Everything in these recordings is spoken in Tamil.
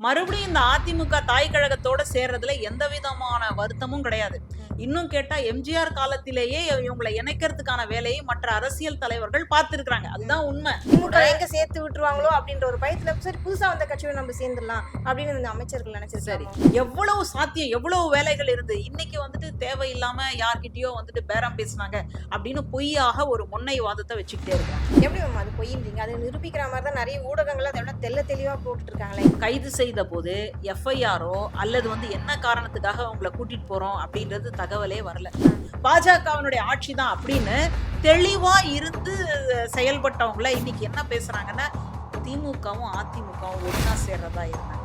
மறுபடியும் இந்த அதிமுக தாய் கழகத்தோட சேர்றதுல எந்த விதமான வருத்தமும் கிடையாது. இன்னும் கேட்டா எம்ஜிஆர் காலத்திலேயே இவங்களை இணைக்கிறதுக்கான வேலையை மற்ற அரசியல் தலைவர்கள் பார்த்திருக்கிறாங்க. அதுதான் உண்மை. திமுக எங்க சேர்த்து விட்டுருவாங்களோ அப்படின்ற ஒரு பயத்துல சரி புதுசா வந்த கட்சியை நம்ம சேர்ந்துடலாம் அப்படின்னு இந்த அமைச்சர்கள் நினைச்சிருக்காரு. எவ்வளவு சாத்தியம், எவ்வளவு வேலைகள் இருந்து இன்னைக்கு வந்துட்டு தேவையில்லாம யார்கிட்டயோ வந்துட்டு பேரம் பேசினாங்க அப்படின்னு பொய்யாக ஒரு முன்னை வாதத்தை வச்சுக்கிட்டே இருக்காங்க. எப்படி மேம் அது பொய்ன்றீங்க? அதை நிரூபிக்கிற மாதிரி தான் நிறைய ஊடகங்கள் அதை விட தெளிவா போட்டுட்டு இருக்காங்களே. கைது செய்த போது எஃப்ஐஆரோ அல்லது வந்து என்ன காரணத்துக்காக உங்களை கூட்டிட்டு போறோம் அப்படின்றது தகவலே வரல. பாஜகவினுடைய ஆட்சி தான் அப்படின்னு தெளிவா இருந்து செயல்பட்டவங்கள இன்னைக்கு என்ன பேசுறாங்கன்னா திமுகவும் அதிமுகவும் ஒன்னா சேர்றதா இருந்தாங்க.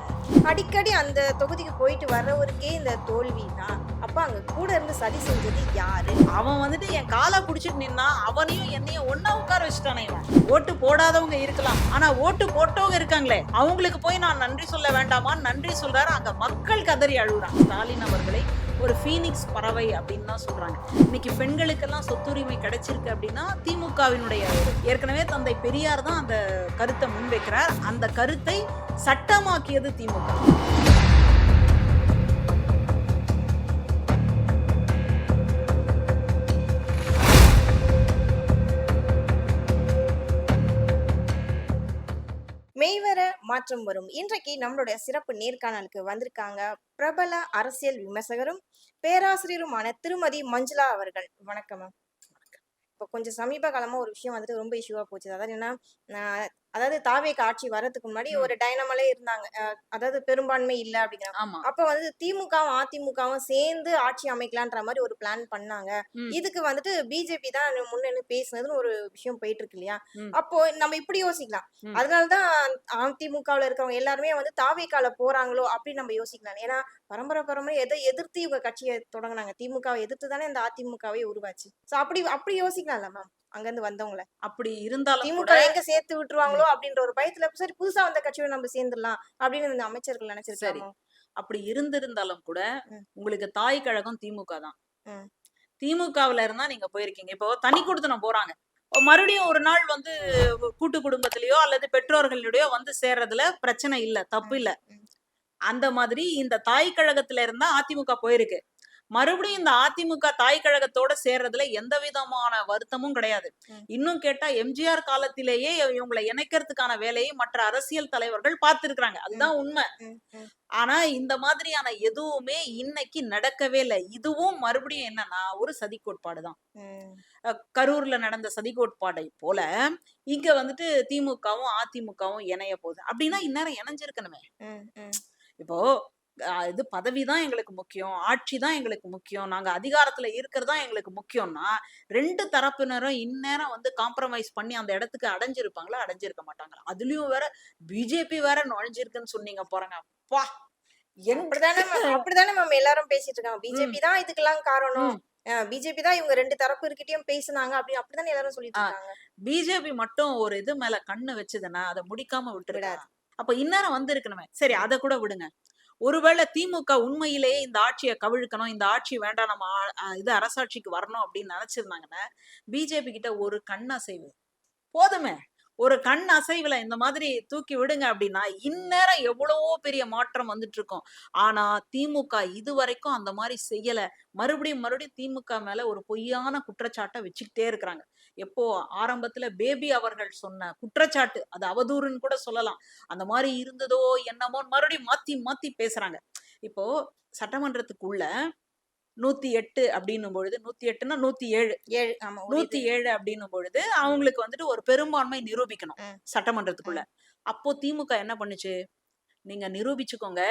அடிக்கடி அந்த தொகுதிக்கு போயிட்டு வர்றவருக்கே இந்த தோல்வினா அப்ப அங்க கூட இருந்து சதி செஞ்சது யாரு? அவன் வந்துட்டு என் காலை புடிச்சிட்டு நின்னா அவனையும் என்னையும் ஒன்னா உட்கார வச்சுட்டானே. ஓட்டு போடாதவங்க இருக்கலாம், ஆனா ஓட்டு போட்டவங்க இருக்காங்களே அவங்களுக்கு போய் நான் நன்றி சொல்ல வேண்டாமான்னு நன்றி சொல்றாரு. அங்க மக்கள் கதறி அழுகுறாங்க. ஸ்டாலின் அவர்களை ஒரு ஃபீனிக்ஸ் பறவை அப்படின்னு தான் சொல்றாங்க. இன்னைக்கு பெண்களுக்கெல்லாம் சொத்துரிமை கிடைச்சிருக்கு அப்படின்னா திமுகவினுடைய ஏற்கனவே தந்தை பெரியார் தான் அந்த கருத்தை முன்வைக்கிறார். அந்த கருத்தை சட்டமாக்கியது திமுக. மெய்வர மாற்றம் வரும். இன்றைக்கு நம்மளுடைய சிறப்பு நேர்காணலுக்கு வந்திருக்காங்க பிரபல அரசியல் விமர்சகரும் பேராசிரியருமான திருமதி மஞ்சுளா அவர்கள். வணக்கம் மேம். இப்போ கொஞ்சம் சமீப காலமா ஒரு விஷயம் வந்துட்டு ரொம்ப இஷ்யூவா போச்சு. அதாவது என்ன, அதாவது தாவேக்கு ஆட்சி வர்றதுக்கு முன்னாடி ஒரு டைனமலே இருந்தாங்க. அதாவது பெரும்பான்மை இல்ல அப்படிங்கிற. அப்ப வந்து திமுகவும் அதிமுகவும் சேர்ந்து ஆட்சி அமைக்கலான்ற மாதிரி ஒரு பிளான் பண்ணாங்க. இதுக்கு வந்துட்டு பிஜேபி தான் முன்னென்னு பேசுனதுன்னு ஒரு விஷயம் போயிட்டு இருக்கு இல்லையா? அப்போ நம்ம இப்படி யோசிக்கலாம். அதனாலதான் அதிமுகவுல இருக்கவங்க எல்லாருமே வந்து தாவேக்கால போறாங்களோ அப்படின்னு நம்ம யோசிக்கலாம். ஏன்னா பரம்பரை எதை எதிர்த்து இவங்க கட்சியை தொடங்கினாங்க. திமுகவை எதிர்த்து தானே இந்த அதிமுகவே உருவாச்சு. சோ அப்படி யோசிக்கலாம்ல மேம். அங்க இருந்து வந்தவங்கள அப்படி இருந்தாலும் திமுக எங்க சேர்த்து விட்டுருவாங்களோ அப்படின்ற ஒரு பயத்துல சரி புதுசா வந்த கட்சியை நம்ம சேர்ந்துடலாம் அப்படின்னு இந்த அமைச்சர்கள் நினைச்சிருக்காரு. அப்படி இருந்திருந்தாலும் கூட உங்களுக்கு தாய் கழகம் திமுக தான். திமுகவுல இருந்தா நீங்க போயிருக்கீங்க. இப்போ தனி கொடுத்தனம் போறாங்க, மறுபடியும் ஒரு நாள் வந்து கூட்டு குடும்பத்திலயோ அல்லது பெற்றோர்களுடையோ வந்து சேர்றதுல பிரச்சனை இல்ல, தப்பு இல்ல. அந்த மாதிரி இந்த தாய் கழகத்துல இருந்தா அதிமுக போயிருக்கு. மறுபடியும் இந்த அதிமுக தாய் கழகத்தோட சேர்றதுல எந்த விதமான வருத்தமும் கிடையாது. இன்னும் கேட்டா எம்ஜிஆர் காலத்திலேயே இவங்களை இணைக்கிறதுக்கான வேலையை மற்ற அரசியல் தலைவர்கள் பார்த்திருக்கிறாங்க. அதுதான் உண்மை. ஆனா இந்த மாதிரியான எதுவுமே இன்னைக்கு நடக்கவே இல்லை. இதுவும் மறுபடியும் என்னன்னா ஒரு சதி கோட்பாடுதான். கரூர்ல நடந்த சதி கோட்பாடை போல இங்க வந்துட்டு திமுகவும் அதிமுகவும் இணைய போகுது அப்படின்னா இந்நேரம் இணைஞ்சிருக்கணுமே. இப்போ இது பதவிதான் எங்களுக்கு முக்கியம், ஆட்சி தான் எங்களுக்கு முக்கியம், நாங்க அதிகாரத்துல இருக்கிறதா எங்களுக்கு முக்கியம்னா ரெண்டு தரப்பினரும் இந்நேரம் வந்து காம்ப்ரமைஸ் பண்ணி அந்த இடத்துக்கு அடைஞ்சிருப்பாங்களா? அடைஞ்சிருக்க மாட்டாங்களா? அதுலயும் வேற பிஜேபி வேற நுழைஞ்சிருக்குன்னு சொன்னீங்க போறாங்க. அப்பா அப்படிதானே மேம் எல்லாரும் பேசிட்டு இருக்காங்க. பிஜேபி தான் இதுக்கெல்லாம் காரணம், பிஜேபி தான் இவங்க ரெண்டு தரப்பு இருக்கிட்டையும் பேசுனாங்க அப்படிதானே எல்லாரும் சொல்லிட்டு இருக்காங்க. பிஜேபி மட்டும் ஒரு இது மேல கண்ணு வச்சதுன்னா அதை முடிக்காம விட்டுறாரு. அப்ப இந்நேரம் வந்து இருக்கணுமே. சரி, அதை கூட விடுங்க. ஒருவேளை திமுக உண்மையிலேயே இந்த ஆட்சியை கவிழ்க்கணும், இந்த ஆட்சி வேண்டாம், நம்ம இது அரசாட்சிக்கு வரணும் அப்படின்னு நினைச்சிருந்தாங்கன்னா பிஜேபி கிட்ட ஒரு கண் அசைவு போதுமே. ஒரு கண் அசைவுல இந்த மாதிரி தூக்கி விடுங்க அப்படின்னா இந்நேரம் எவ்வளவோ பெரிய மாற்றம் வந்துட்டு இருக்கும். ஆனா திமுக இதுவரைக்கும் அந்த மாதிரி செய்யல. மறுபடியும் திமுக மேல ஒரு பொய்யான குற்றச்சாட்டை வச்சுக்கிட்டே இருக்கிறாங்க. எப்போ ஆரம்பத்துல பேபி அவர்கள் சொன்ன குற்றச்சாட்டு அது அவதூறுன்னு கூட சொல்லலாம். அந்த மாதிரி இருந்ததோ என்னமோ மறுபடியும் மாத்தி பேசுறாங்க. இப்போ சட்டமன்றத்துக்குள்ள 108 அப்படின்னும் பொழுது 108ன்னா 107 அப்படின்னும் பொழுது அவங்களுக்கு வந்துட்டு ஒரு பெரும்பான்மை நிரூபிக்கணும் சட்டமன்றத்துக்குள்ள. அப்போ திமுக என்ன பண்ணுச்சு? நீங்க நிரூபிச்சுக்கோங்க,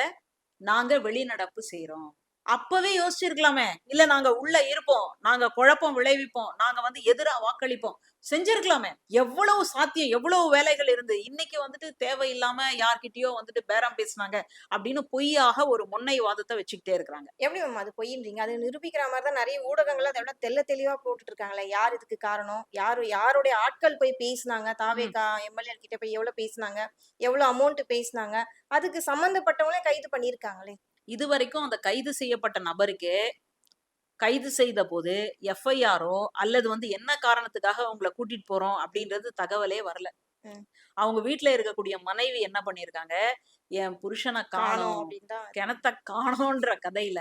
நாங்க வெளிநடப்பு செய்யறோம். அப்பவே யோசிச்சிருக்கலாமே. இல்ல நாங்க உள்ள இருப்போம், நாங்க குழப்பம் விளைவிப்போம், நாங்க வந்து எதிரா வாக்களிப்போம், செஞ்சிருக்கலாமே. எவ்வளவு சாத்தியம், எவ்வளவு வேலைகள் இருந்து இன்னைக்கு வந்துட்டு தேவையில்லாம யார்கிட்டயோ வந்துட்டு பேரம் பேசினாங்க அப்படின்னு பொய்யாக ஒரு முன்னை வாதத்தை வச்சுக்கிட்டே இருக்கிறாங்க. எப்படி மேம் அது பொய்ன்றீங்க? அது நிரூபிக்கிற மாதிரி தான் நிறைய ஊடகங்கள் அதை விட தெளிவா போட்டுட்டு இருக்காங்களே. யார் இதுக்கு காரணம், யாருடைய ஆட்கள் போய் பேசினாங்க, தாவேகா எம்எல்ஏ கிட்ட போய் எவ்வளவு பேசினாங்க, எவ்வளவு அமௌண்ட் பேசினாங்க, அதுக்கு சம்பந்தப்பட்டவங்களே கைது பண்ணிருக்காங்களே. இதுவரைக்கும் அந்த கைது செய்யப்பட்ட நபருக்கு கைது செய்த போது எஃப்ஐஆரோ அல்லது வந்து என்ன காரணத்துக்காக உங்களை கூட்டிட்டு போறோம் அப்படின்றது தகவலே வரல. ம். அவங்க வீட்டுல இருக்கக்கூடிய மனைவி என்ன பண்ணிருக்காங்க, என் புருஷனை காணோம் காணோம், அப்படின்னு தான். கிணத்த காணோன்ற கதையில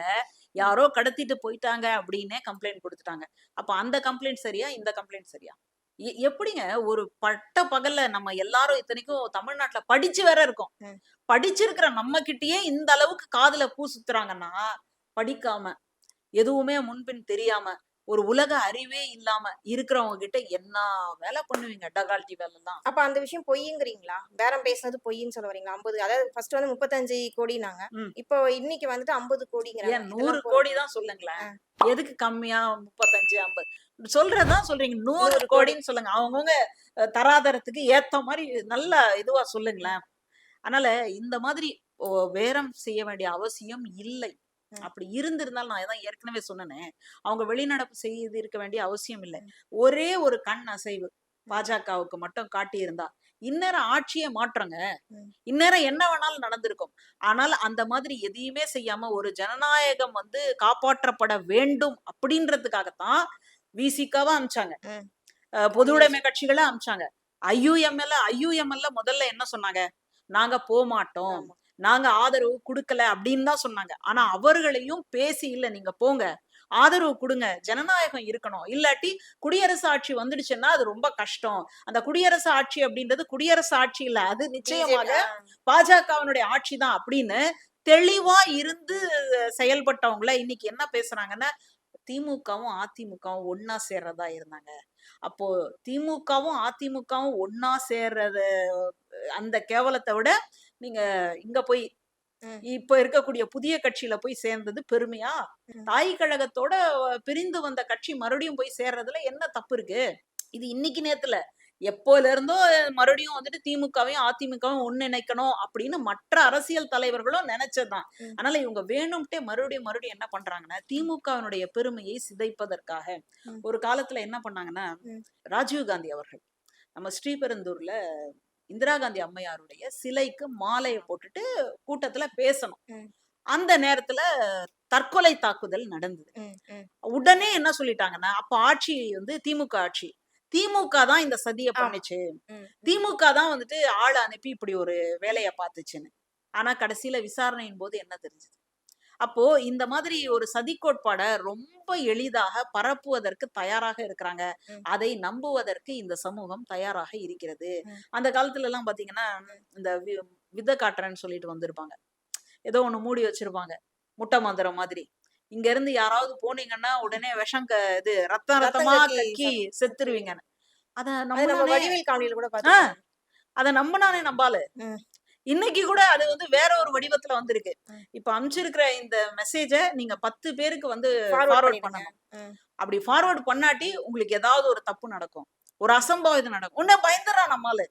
யாரோ கடத்திட்டு போயிட்டாங்க அப்படின்னே கம்ப்ளைண்ட் கொடுத்துட்டாங்க. அப்ப அந்த கம்ப்ளைண்ட் சரியா, இந்த கம்ப்ளைண்ட் சரியா? எப்படிங்க ஒரு பட்ட பகல்ல நம்ம எல்லாரும் இத்தனைக்கும் தமிழ்நாட்டுல படிச்சு வேற இருக்கோம். ம். படிச்சிருக்கிற நம்ம கிட்டயே இந்த அளவுக்கு காதுல பூ சுத்துறாங்கன்னா, படிக்காம, எதுவுமே முன்பின் தெரியாம, ஒரு உலக அறிவே இல்லாம இருக்கிறவங்க கிட்ட என்ன வேலை பண்ணுவீங்க? டகால்ட்டி வேலைலாம். அப்ப அந்த விஷயம் பொய்யுங்கிறீங்களா? பேரம் பேசுனது பொய்ன்னு சொல்ல வரீங்களா? 50 அதாவது ஃபர்ஸ்ட் வந்து 35 கோடினாங்க. ம். இப்போ இன்னைக்கு வந்துட்டு 50 கோடிங்கிறாங்க. ஏன் 100 இதெல்லாம் கோடி பொய்யா? தான் சொல்லுங்களேன். ஆ. எதுக்கு கம்மியா 35, 50 சொல்றதுதான் சொல்றீங்க. 100 100 கோடி. கோடின்னு சொல்லுங்க. அவங்கவங்க தராதரத்துக்கு ஏத்த மாரி நல்ல இதுவா சொல்லுங்களேன். அதனால இந்த மாதிரி ஓ பேரம் செய்ய வேண்டிய அவசியம் இல்லை. ம். அப்படி இருந்திருந்தால் நான் தான் ஏற்கனவே சொன்னேனே, அவங்க வெளிநடப்பு செய்திருக்க வேண்டிய அவசியம் இல்ல. ம். ஒரே ஒரு கண் அசைவு பாஜகவுக்கு மட்டும் காட்டியிருந்தா, இந்நேரம் ஆட்சியே மாற்றங்க. ம். இந்நேரம் என்ன வேணாலும் நடந்திருக்கும். ஆனால் அந்த மாதிரி எதையுமே செய்யாம ஒரு ஜனநாயகம் வந்து காப்பாற்றப்பட வேண்டும் அப்படின்றதுக்காகத்தான் விசிகாவா அனுப்பிச்சாங்க. ம். பொது உடைமை கட்சிகள அனுப்பிச்சாங்க. ஐயுஎம்எல்ல முதல்ல என்ன சொன்னாங்க? நாங்க போமாட்டோம். ஆமா. நாங்க ஆதரவு குடுக்கல அப்படின்னு தான் சொன்னாங்க. ஆனா அவர்களையும் பேசி இல்ல நீங்க போங்க. ஆதரவு குடுங்க. ஜனநாயகம் இருக்கணும். இல்லாட்டி குடியரசு ஆட்சி வந்துடுச்சுன்னா அது ரொம்ப கஷ்டம். அந்த குடியரசு ஆட்சி அப்படின்றது குடியரசு ஆட்சி இல்ல. அது நிச்சயமாக பிஜேபி. பாஜகவினுடைய ஆட்சி தான் அப்படின்னு தெளிவா இருந்து செயல்பட்டவங்கள இன்னைக்கு என்ன பேசுறாங்கன்னா, திமுகவும் அதிமுகவும் ஒன்னா சேர்றதா இருந்தாங்க. அப்போ திமுகவும் அதிமுகவும் ஒன்னா சேர்றது அந்த கேவலத்தை விட நீங்க இங்க போய் ம். இப்ப இருக்கக்கூடிய புதிய கட்சியில போய் சேர்ந்தது பெருமையா? ம். தாய் கழகத்தோட பிரிந்து வந்த கட்சி மறுபடியும் போய் சேர்றதுல என்ன தப்பு இருக்கு? இது இன்னைக்கு நேத்துல எப்போல இருந்தோ மறுபடியும் வந்துட்டு திமுகவையும் அதிமுகவும் ஒன்றிணைக்கணும் அப்படின்னு மற்ற அரசியல் தலைவர்களும் நினைச்சதுதான். ம். அதனால இவங்க வேணும்ட்டே மறுபடியும் என்ன பண்றாங்கன்னா, திமுகவினுடைய பெருமையை சிதைப்பதற்காக ம். ஒரு காலத்துல என்ன பண்ணாங்கன்னா, ம். ராஜீவ் காந்தி அவர்கள் நம்ம ஸ்ரீபெருந்தூர்ல இந்திரா காந்தி அம்மையாருடைய சிலைக்கு மாலையை போட்டுட்டு கூட்டத்துல பேசணும். ம். அந்த நேரத்துல தற்கொலை தாக்குதல் நடந்தது. ம். ம். உடனே என்ன சொல்லிட்டாங்கன்னா, அப்ப ஆட்சி வந்து திமுக ஆட்சி. திமுக தான் இந்த சதிய ஆமா. பண்ணுச்சு. ம். திமுக தான் வந்துட்டு ஆள் அனுப்பி இப்படி ஒரு வேலைய பார்த்துச்சுன்னு. ஆனா கடைசியில விசாரணையின் போது என்ன தெரிஞ்சது? அப்போ இந்த மாதிரி ஒரு சதி கோட்பாட ரொம்ப எளிதாக பரப்புவதற்கு தயாராக இருக்கிறாங்க. ம். அதை நம்புவதற்கு இந்த சமூகம் தயாராக இருக்கிறது. ம். அந்த காலத்துல எல்லாம் பாத்தீங்கன்னா, இந்த வித காட்டுறேன்னு சொல்லிட்டு வந்திருப்பாங்க. ஏதோ ஒண்ணு மூடி வச்சிருப்பாங்க. முட்டை மந்திரம் மாதிரி. இங்க இருந்து யாராவது போனீங்கன்னா உடனே விஷம் இது ரத்தம் ரத்தம் ரத்தமா கக்கி கக்கி செத்துருவீங்கன்னு. அத அது நம்ம நம்புனானே வடிவேல் காமெடியில கூட ஆ பார்த்திருக்கோம். அத நம்புனானே நம்பாளு. ம். இன்னைக்கு கூட அது வந்து வேற ஒரு வடிவத்துல வந்திருக்கு. ம். இப்ப அனுப்பிச்சிருக்கிற இந்த மெசேஜ நீங்க 10 பேருக்கு வந்து ஃபார்வர்ட் ஃபார்வர்ட் பண்ணிடுங்க. பண்ணணும். ம். அப்படி ஃபார்வர்ட் பண்ணாட்டி உங்களுக்கு ஏதாவது ஒரு தப்பு நடக்கும். ஒரு அசம்பாவிதம் நடக்கும். உடனே பயந்துடுறான் நம்மாளு.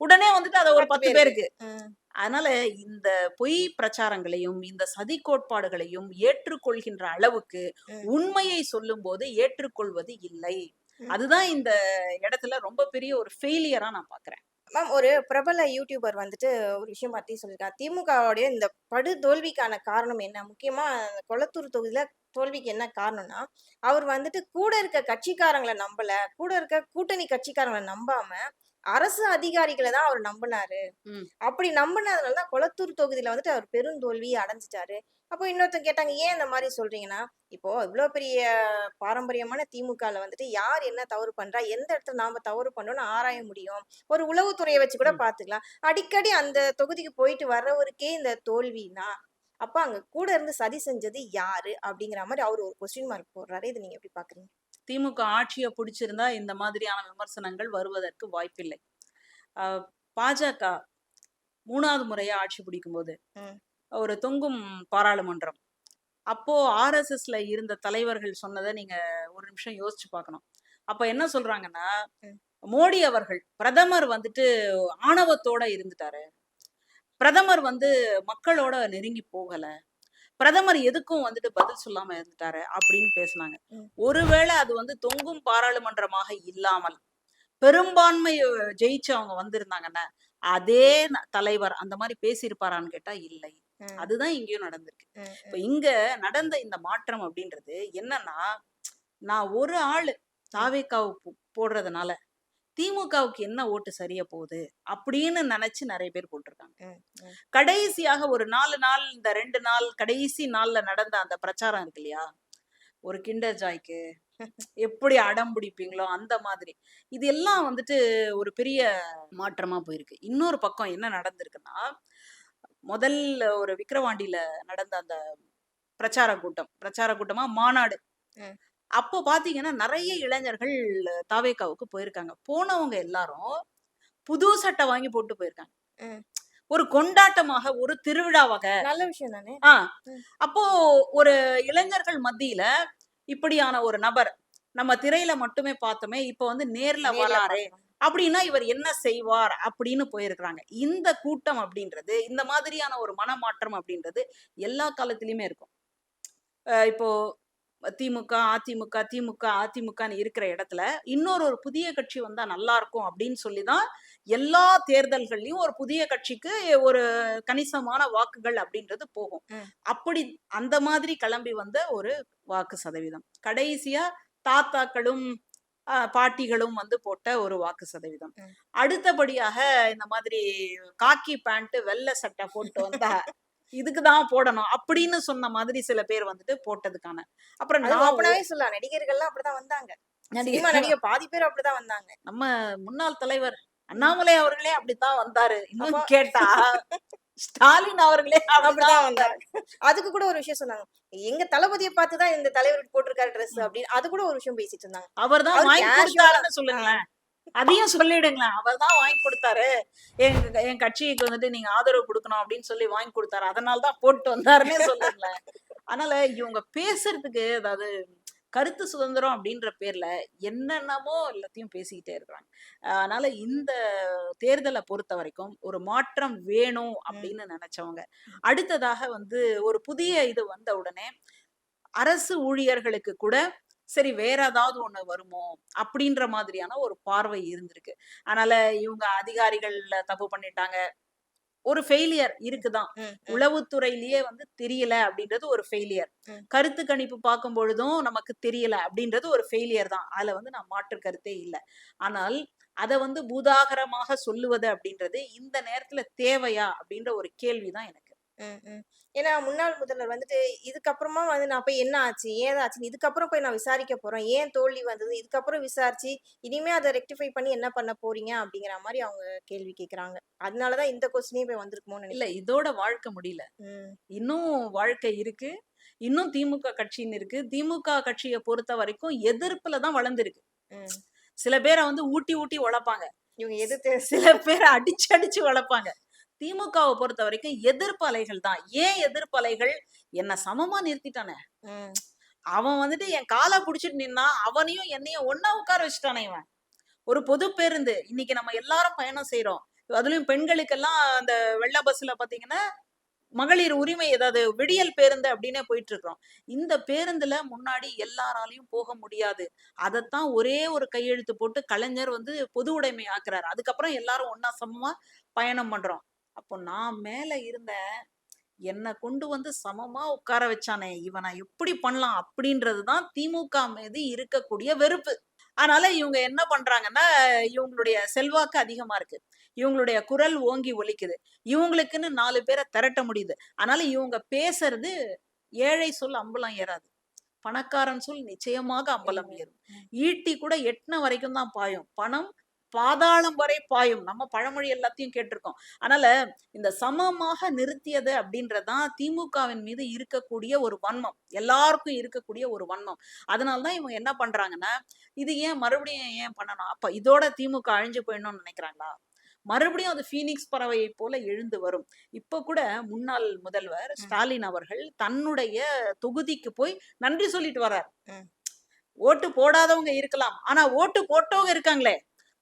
உடனே வந்துட்டு அத ஒரு 10 பேருக்கு. ம். அதனால இந்த பொய் பிரச்சாரங்களையும், இந்த சதி கோட்பாடுகளையும் ஏற்றுக்கொள்கின்ற அளவுக்கு ம். உண்மையை சொல்லும்போது ஏற்றுக்கொள்வது இல்லை. ம். அதுதான் இந்த இடத்துல ரொம்ப பெரிய ஒரு ஃபெயிலியரா நான் பார்க்கிறேன். மேம் ஒரு பிரபல யூடியூபர் வந்துட்டு ஒரு விஷயம் பத்தி சொல்லியிருக்காரு. திமுகவுடைய இந்த படு தோல்விக்கான காரணம் என்ன? முக்கியமா கொளத்தூர் தொகுதியில தோல்விக்கு என்ன காரணம்னா, அவர் வந்துட்டு கூட இருக்க கட்சிக்காரங்கள நம்பல. கூட இருக்க கூட்டணி கட்சிக்காரங்கள நம்பாம, அரசு அதிகாரிகள தான் அவர் நம்புனாரு. ம். அப்படி நம்புனதுனால தான் கொளத்தூர் தொகுதியில வந்துட்டு அவர் பெருந்தோல்விய அடைஞ்சுட்டாரு. அப்போ இன்னொருத்தங்க கேட்டாங்க, "ஏன் இந்த மாரி சொல்றீங்கன்னா?" இப்போ இவ்ளோ பெரிய பாரம்பரியமான திமுகல வந்துட்டு யார் என்ன தவறு பண்றா? எந்த இடத்துல நாம தவறு பண்ணோம்னு ஆராய முடியும். ஒரு உளவுத்துறைய வச்சு கூட ம். பார்த்துக்கலாம். அடிக்கடி அந்த தொகுதிக்கு போயிட்டு வர்றவருக்கே இந்த தோல்வின்னா, அப்ப அங்க கூட இருந்து சதி செஞ்சது யாரு? அப்படிங்கிற மாரி அவரு ஒரு கொஸ்டின் மார்க் போடுறாரு. இத நீங்க எப்படி பார்க்குறீங்க? திமுக ஆட்சிய புடிச்சிருந்தா இந்த மாதிரியான விமர்சனங்கள் வருவதற்கு வாய்ப்பில்லை. அ பாஜக 3வது முறையா ஆட்சி பிடிக்கும்போது, ம். ஒரு தொங்கும் பாராளுமன்றம். அப்போ ஆர்எஸ்எஸ்ல இருந்த தலைவர்கள் சொன்னத நீங்க ஒரு நிமிஷம் யோசிச்சு பார்க்கணும். அப்ப என்ன சொல்றாங்கன்னா, ம். மோடி அவர்கள் பிரதமர் வந்துட்டு ஆணவத்தோட இருந்துட்டாரு. பிரதமர் வந்து மக்களோட நெருங்கி போகல. பிரதமர் எதுக்கும் வந்துட்டு பதில் சொல்லாம இருந்துட்டாரு அப்படின்னு பேசுனாங்க. ம். ஒருவேளை அது வந்து தொங்கும் பாராளுமன்றமாக இல்லாமல் பெரும்பான்மை ஜெயிச்சு அவங்க வந்திருந்தாங்கன்னா, அதே தலைவர் அந்த மாரி பேசியிருப்பாரான்னு கேட்டா இல்லை. ம். அதுதான் இங்கேயும் நடந்திருக்கு. ம். இப்ப இங்க நடந்த இந்த மாற்றம் அப்படின்றது என்னன்னா, நான் ஒரு ஆளு தாவேக்காவு போடுறதுனால திமுகவுக்கு என்ன ஓட்டு சரிய போகுது அப்படின்னு நினைச்சு நிறைய பேர் போட்டிருக்காங்க. ம், ம். கடைசியாக ஒரு 4 நாள், இந்த 2 நாள் கடைசி நாள்ல நடந்த அந்த பிரச்சாரம் இருக்கு இல்லையா, ஒரு கிண்டர் ஜாய்க்கு எப்படி அடம் பிடிப்பீங்களோ அந்த மாதிரி இது எல்லாம் வந்துட்டு ஒரு பெரிய மாற்றமா போயிருக்கு. இன்னொரு பக்கம் என்ன நடந்திருக்குன்னா, முதல்ல ஒரு விக்கிரவாண்டியில நடந்த அந்த பிரச்சார கூட்டமா மாநாடு. ம். அப்போ பாத்தீங்கன்னா நிறைய இளைஞர்கள் தாவேகாவுக்கு போயிருக்காங்க. போனவங்க எல்லாரும் புது சட்டை வாங்கி போட்டு போயிருக்காங்க. ம். ஒரு கொண்டாட்டமாக, ஒரு திருவிழாவாக. நல்ல விஷயம் தானே. ஆ ம். அப்போ ஒரு இளைஞர்கள் மத்தியில இப்படியான ஒரு நபர் நம்ம திரையில மட்டுமே பார்த்தோமே, இப்ப வந்து நேர்ல நேர்ல வராரு பார்க்கணும். அப்படின்னா இவர் என்ன செய்வார் அப்படின்னு போயிருக்கிறாங்க. இந்த கூட்டம் அப்படின்றது, இந்த மாதிரியான ஒரு மனமாற்றம் அப்படின்றது எல்லா காலத்திலயுமே இருக்கும். இப்போ திமுக, அதிமுக, திமுக, அதிமுகன்னு இருக்கிற இடத்துல இன்னொரு ஒரு புதிய கட்சி வந்தா நல்லா இருக்கும் அப்படின்னு சொல்லிதான் எல்லா தேர்தல்கள்லயும் ஒரு புதிய கட்சிக்கு ஒரு கணிசமான வாக்குகள் அப்படின்றது போகும். ம். அப்படி அந்த மாதிரி கிளம்பி வந்த ஒரு வாக்கு சதவீதம். கடைசியா தாத்தாக்களும் பாட்டிகளும் வந்து போட்ட ஒரு வாக்கு சதவீதம். ம். அடுத்தபடியாக இந்த மாதிரி காக்கி பேண்ட் வெள்ளை சட்டை போட்டு வந்தா இதுக்குதான் போடணும் அப்படின்னு சொன்ன மாதிரி சில பேர் வந்துட்டு போட்டதுக்கான அப்புறம் அது நான் ஓப்பனாவே சொல்லலாம். நடிகர்கள்லாம் அப்படிதான் வந்தாங்க. சினிமா நடிகர் பாதி பேர் அப்படிதான் வந்தாங்க. நம்ம முன்னாள் தலைவர் அண்ணாமலை அவர்களே அப்படித்தான் வந்தாரு. இன்னும் அப்போ கேட்டா ஸ்டாலின் அவர்களே அப்படிதான் அப்படிதான் வந்தாரு. வந்தாங்க. அதுக்கு கூட ஒரு விஷயம் சொன்னாங்க. எங்க தளபதியை பார்த்துதான் இந்த தலைவர் போட்டிருக்காரு ட்ரெஸ் அப்படின்னு. அது கூட ஒரு விஷயம் பேசிட்டு இருந்தாங்க. அவர்தான் அவர் வாங்கி casual-ஆ கொடுத்தாருன்னு சொல்லுங்களேன். அதையும் சொல்லிடுங்களேன். அவர்தான் வாங்கி கொடுத்தாரு. என் கட்சிக்கு வந்துட்டு நீங்க ஆதரவு கொடுக்கணும் அப்படின்னு சொல்லி வாங்கி கொடுத்தாரு. அதனாலதான் போட்டு வந்தாருன்னே சொல்லுங்களேன். அதனால இவங்க பேசுறதுக்கு, அதாவது கருத்து சுதந்திரம் அப்படின்ற பேர்ல என்னென்னமோ எல்லாத்தையும் பேசிக்கிட்டே இருக்கிறாங்க. அதனால இந்த தேர்தலை பொறுத்த வரைக்கும் ஒரு மாற்றம் வேணும் அப்படின்னு நினைச்சவங்க, அடுத்ததாக வந்து ஒரு புதிய இது வந்த உடனே அரசு ஊழியர்களுக்கு கூட சரி வேற ஏதாவது ஒண்ணு வருமோ அப்படின்ற மாதிரியான ஒரு பார்வை இருந்திருக்கு. அதனால இவங்க அதிகாரிகள் தப்பு பண்ணிட்டாங்க, ஒரு ஃபெயிலியர் இருக்குதான். ம், ம், உளவுத்துறையிலேயே வந்து தெரியல அப்படின்றது ஒரு ஃபெயிலியர். ம். கருத்து கணிப்பு பார்க்கும் பொழுதும் நமக்கு தெரியல அப்படின்றது ஒரு ஃபெயிலியர் தான். அதுல வந்து நான் மாற்று கருத்தே இல்ல. ஆனால் அத வந்து பூதாகரமாக சொல்லுவது அப்படின்றது இந்த நேரத்துல தேவையா அப்படின்ற ஒரு கேள்விதான் எனக்கு. ம், ம். ஏன்னா முன்னாள் முதல்வர் வந்துட்டு இதுக்கப்புறமா வந்து நான் போய் என்ன ஆச்சு ஏதாச்சுன்னு இதுக்கப்புறம் போய் நான் விசாரிக்க போறேன், ஏன் தோல்வி வந்தது, இதுக்கப்புறம் விசாரிச்சு இனிமே அதை ரெக்டிஃபை பண்ணி என்ன பண்ண போறீங்க அப்படிங்கிற மாதிரி அவங்க கேள்வி கேக்குறாங்க. அதனாலதான் இந்த கொஸ்டினே போய் வந்திருக்குமோன்னு இல்ல நினைக்கிறேன். இதோட வாழ்க்கை முடியல. ம், இன்னும் வாழ்க்கை இருக்கு. இன்னும் திமுக கட்சின்னு இருக்கு. திமுக கட்சியை பொறுத்த வரைக்கும் எதிர்ப்புல தான் வளர்ந்துருக்கு. ம். சில பேரை வந்து ஊட்டி ஊட்டி வளர்ப்பாங்க, இவங்க எதிர்த்து சில பேரை அடிச்சு அடிச்சு வளர்ப்பாங்க. திமுகவை பொறுத்த வரைக்கும் எதிர்ப்பு அலைகள் தான். ஏன் எதிர்ப்பு அலைகள்? என்ன சமமா நிறுத்திட்டானே, ம், அவன் வந்துட்டு என் காலை புடிச்சிட்டு நின்னா அவனையும் என்னையும் ஒன்னா உட்கார வச்சுட்டானே இவன். ஒரு பொது பேருந்து இன்னைக்கு நம்ம எல்லாரும் பயணம் செய்யறோம். அதுலயும் பெண்களுக்கெல்லாம் அந்த வெள்ள பஸ்ல பாத்தீங்கன்னா மகளிர் உரிமை, ஏதாவது விடியல் பேருந்து அப்படின்னே போயிட்டு இருக்கிறோம். இந்த பேருந்துல முன்னாடி எல்லாராலையும் போக முடியாது. அதத்தான் ஒரே ஒரு கையெழுத்து போட்டு கலைஞர் வந்து பொது உடைமை ஆக்குறாரு. அதுக்கப்புறம் எல்லாரும் ஒன்னா சமமா பயணம் பண்றோம். அப்போ நான் மேல இருந்த என்ன கொண்டு வந்து சமமா உட்கார வச்சானே, இவனை எப்படி பண்ணலாம் அப்படின்றதுதான் திமுக மீது இருக்கக்கூடிய வெறுப்பு. அதனால இவங்க என்ன பண்றாங்கன்னா, இவங்களுடைய செல்வாக்கு அதிகமா இருக்கு, இவங்களுடைய குரல் ஓங்கி ஒலிக்குது, இவங்களுக்குன்னு 4 பேரை திரட்ட முடியுது. அதனால இவங்க பேசுறது ஏழை சொல் அம்பலம் ஏறாது, பணக்காரன் சொல் நிச்சயமாக அம்பலம் ஏறும். ஈட்டி கூட எட்டுன வரைக்கும் தான் பாயும், பணம் பாதாளம் வரை பாயும். நம்ம பழமொழி எல்லாத்தையும் கேட்டிருக்கோம். அதனால இந்த சமமாக நிறுத்தியது அப்படின்றதுதான் திமுகவின் மீது இருக்கக்கூடிய ஒரு வன்மம், எல்லாருக்கும் இருக்கக்கூடிய ஒரு வன்மம். அதனாலதான் இவங்க என்ன பண்றாங்கன்னா, இது ஏன் மறுபடியும் ஏன் பண்ணணும்? அப்ப இதோட திமுக அழிஞ்சு போயிடணும்னு நினைக்கிறாங்களா? மறுபடியும் அது பீனிக்ஸ் பறவையை போல எழுந்து வரும். இப்ப கூட முன்னாள் முதல்வர் ஸ்டாலின் அவர்கள் தன்னுடைய தொகுதிக்கு போய் நன்றி சொல்லிட்டு வர்றார். ஓட்டு போடாதவங்க இருக்கலாம், ஆனா ஓட்டு போட்டவங்க இருக்காங்களே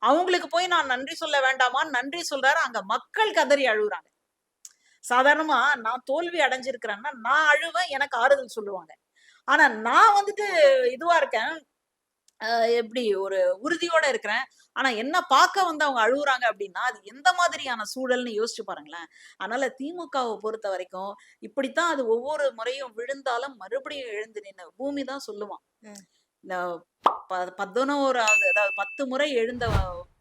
அவங்களுக்கு போய் நான் நன்றி சொல்ல வேண்டாமான்னு நன்றி சொல்றாரு. அங்க மக்கள் கதறி அழுகுறாங்க. சாதாரணமா நான் தோல்வி அடைஞ்சிருக்கிறேன்னா நான் அழுவேன், எனக்கு ஆறுதல் சொல்லுவாங்க. ஆனா நான் வந்துட்டு இதுவா இருக்கேன், எப்படி ஒரு உறுதியோட இருக்கிறேன். ஆனா என்ன பார்க்க வந்து அவங்க அழுகுறாங்க அப்படின்னா அது எந்த மாதிரியான சூழல்னு யோசிச்சு பாருங்களேன். அதனால திமுகவை பொறுத்த வரைக்கும் இப்படித்தான், அது ஒவ்வொரு முறையும் விழுந்தாலும் மறுபடியும் எழுந்து நின்று பூமி தான் சொல்லுவான். இந்த 11வது, அதாவது 10 முறை எழுந்த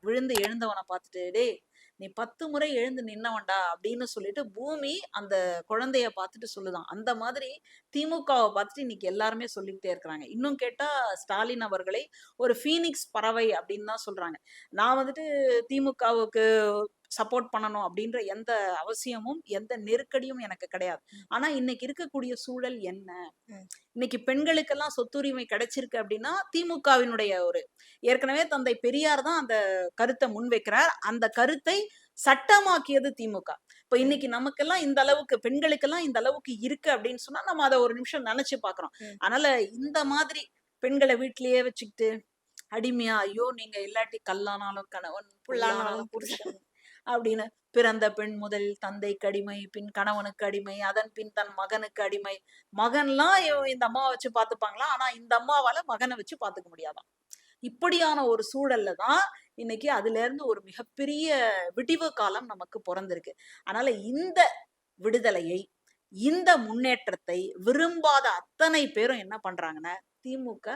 விழுந்து எழுந்தவனை பார்த்துட்டு, டேய் நீ 10 முறை எழுந்து நின்னவன்டா அப்படின்னு சொல்லிட்டு பூமி அந்த குழந்தைய பார்த்துட்டு சொல்லுதாம். அந்த மாதிரி திமுகவ பார்த்துட்டு இன்னைக்கு எல்லாருமே சொல்லிக்கிட்டே இருக்கிறாங்க. இன்னும் கேட்டா ஸ்டாலின் அவர்களை ஒரு ஃபீனிக்ஸ் பறவை அப்படின்னு தான் சொல்றாங்க. நான் வந்துட்டு திமுகவுக்கு சப்போர்ட் பண்ணணும் அப்படின்ற எந்த அவசியமும், எந்த நெருக்கடியும் எனக்கு கிடையாது. ஆனா இன்னைக்கு இருக்கக்கூடிய சூழல் என்ன? ம். இன்னைக்கு பெண்களுக்கெல்லாம் சொத்துரிமை கிடைச்சிருக்கு அப்படின்னா, திமுகவினுடைய ஒரு ஏற்கனவே தந்தை பெரியார் தான் அந்த கருத்த முன்வைக்கிறார். அந்த கருத்தை சட்டமாக்கியது திமுக. இப்ப ம். இன்னைக்கு நமக்கெல்லாம் இந்த அளவுக்கு பெண்களுக்கெல்லாம் இந்த அளவுக்கு இருக்கு அப்படின்னு சொன்னா, நம்ம அத ஒரு நிமிஷம் நெனச்சு பார்க்கிறோம். ம். அதனால இந்த மாதிரி பெண்கள வீட்லயே வச்சுக்கிட்டு, அடிமையா, ஐயோ! நீங்க இல்லாட்டி கல்லானாலும் கணவன், புல்லானாலும் புல்லானாலும் புருஷன் அப்படின்னு பிறந்த பெண் முதலில் தந்தைக்கு அடிமை, பின் கணவனுக்கு அடிமை, அதன் பின் தன் மகனுக்கு அடிமை. மகன்லாம் இந்த அம்மாவ வச்சு பார்த்துப்பாங்களா? ஆனா இந்த அம்மாவால மகன வச்சு பார்த்துக்க முடியாதாம். இப்படியான ஒரு சூழல்ல தான் இன்னைக்கு அதிலிருந்து ஒரு மிகப்பெரிய விடிவு காலம் நமக்கு பொறந்திருக்கு. அதனால இந்த விடுதலையை, இந்த முன்னேற்றத்தை விரும்பாத அத்தனை பேரும் என்ன பண்றாங்கன்னா, திமுக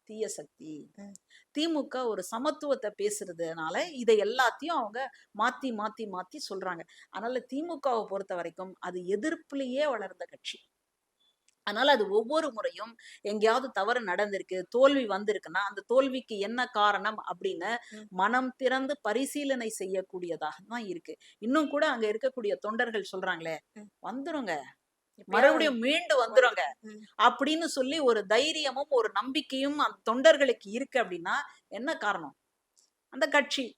தீய சக்தி. ம். திமுக ஒரு சமத்துவத்த பேசுறதுனால, இதை எல்லாத்தையும் அவங்க மாத்தி, மாத்தி, மாத்தி சொல்றாங்க. அதனால திமுகவ பொறுத்தவரைக்கும் அது எதிர்ப்புலயே வளர்ந்த கட்சி. அதனால அது ஒவ்வொரு முறையும் எங்கேயாவது தவறு நடந்திருக்கு, தோல்வி வந்திருக்குன்னா, அந்த தோல்விக்கு என்ன காரணம் அப்படின்னு ம். மனம் திறந்து பரிசீலனை செய்யக்கூடியதாக தான் இருக்கு. இன்னும் கூட அங்க இருக்கக்கூடிய தொண்டர்கள் சொல்றாங்களே, ம். வந்துருங்க. எப்பயாவது மறுபடியும் மீண்டு வந்துருங்க. ம். அப்படின்னு சொல்லி ஒரு தைரியமும், ஒரு நம்பிக்கையும் அந்த தொண்டர்களுக்கு இருக்கு அப்படின்னா, என்ன காரணம்?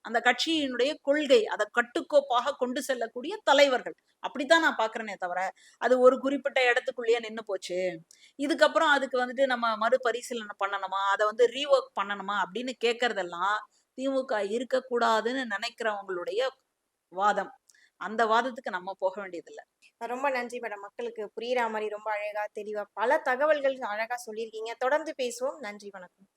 அந்த கட்சியினுடைய கொள்கை, அத கட்டுக்கோப்பாக கொண்டு செல்லக்கூடிய தலைவர்கள். அப்படித்தான் நான் பார்க்கிறேனே தவிர, அது ஒரு குறிப்பிட்ட இடத்துக்குள்ளேயே நின்னு போச்சு. இதுக்கப்புறம் அதுக்கு வந்துட்டு நம்ம மறுபரிசீலனை பண்ணணுமா? அத வந்து ரீவொர்க் பண்ணணுமா? அப்படின்னு கேட்கறதெல்லாம் திமுக இருக்கக்கூடாதுன்னு நினைக்கிறவங்களுடைய வாதம். அந்த வாதத்துக்கு நம்ம போக வேண்டியதில்ல. ரொம்ப நன்றி மேடம். மக்களுக்கு புரியிற மாரி ரொம்ப அழகா, தெளிவா பல தகவல்கள் அழகா சொல்லியிருக்கீங்க. தொடர்ந்து பேசுவோம். நன்றி, வணக்கம்.